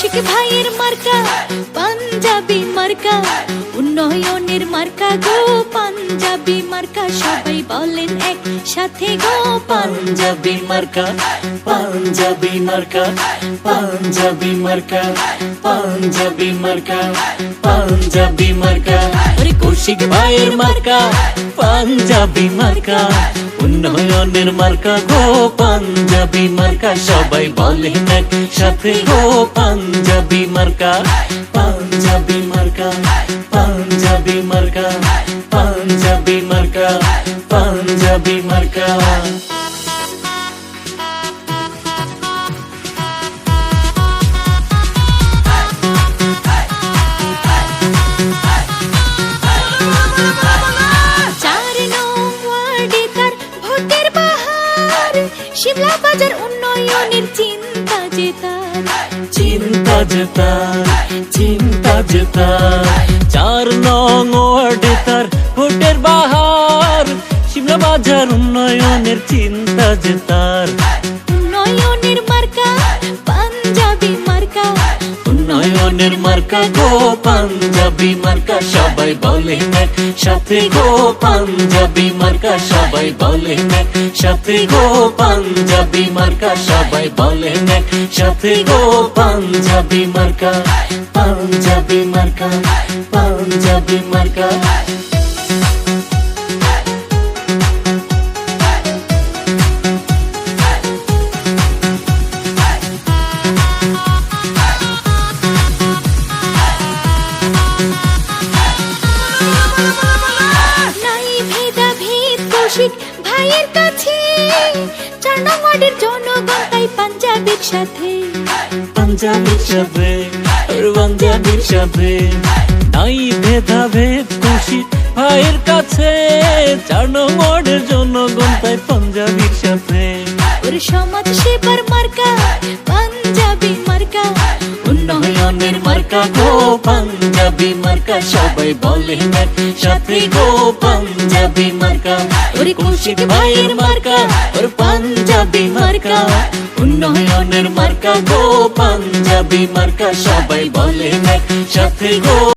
কৌশিক ভাইয়ের মার্কা পাঞ্জাবি মার্কা, উন্নয়নের মার্কা গো পাঞ্জাবি মার্কা। সবাই বলেন একসাথে গো পাঞ্জাবি মার্কা, পাঞ্জাবি মার্কা, পাঞ্জাবি মার্কা, পাঞ্জাবি মার্কা, পাঞ্জাবি মার্কা। ওরে কৌশিক ভাইয়ের মার্কা পাঞ্জাবি মার্কা, উন্নয়নের মার্কা গো পাঞ্জাবি মার্কা। সবাই বলেন একসাথে গো পাঞ্জাবি মার্কা, পাঞ্জাবি মার্কা, পাঞ্জাবি মার্কা, পাঞ্জাবি মার্কা, পাঞ্জাবি মার্কা। শিমলা বাজার উন্নয়নের চিন্তা যে তার, চিন্তা যে তার, চিন্তা যে তার। 4 নং ওয়ার্ডে তার ভোটের বাহার, শিমলা বাজার উন্নয়নের চিন্তা যে তার। উন্নয়নের মার্কা পাঞ্জাবি মার্কা, উন্নয়নের মার্কা গো পাঞ্জাবি মার্কা। সবাই বলেন একসাথে গো পাঞ্জাবি মার্কা, সবাই বলেন একসাথে গো পাঞ্জাবি মার্কা, সবাই বলেন একসাথে গো পাঞ্জাবি মার্কা, পাঞ্জাবি মার্কা, পাঞ্জাবি মার্কা। কৌশিক ভাইয়ের কাছে 4 নং ওয়ার্ডের জনগণ তাই পাঞ্জাবির সাথে, পাঞ্জাবির সাথে, পাঞ্জাবির সাথে। নাই ভেদাভেদ কৌশিক ভাইয়ের কাছে, 4 নং ওয়ার্ডের জনগণ তাই পাঞ্জাবির সাথে। ওর সমাজ সেবার মার্কা পাঞ্জাবি মার্কা, উন্নয়নের মার্কা গো পাঞ্জাবি মার্কা। সবাই বলেন একসাথে গো পাঞ্জাবি মার্কা। ওরে কৌশিক ভাইয়ের মার্কা ওর পাঞ্জাবি মার্কা, উন্নয়নের মার্কা গো পাঞ্জাবি মার্কা। সবাই বলেন একসাথে গো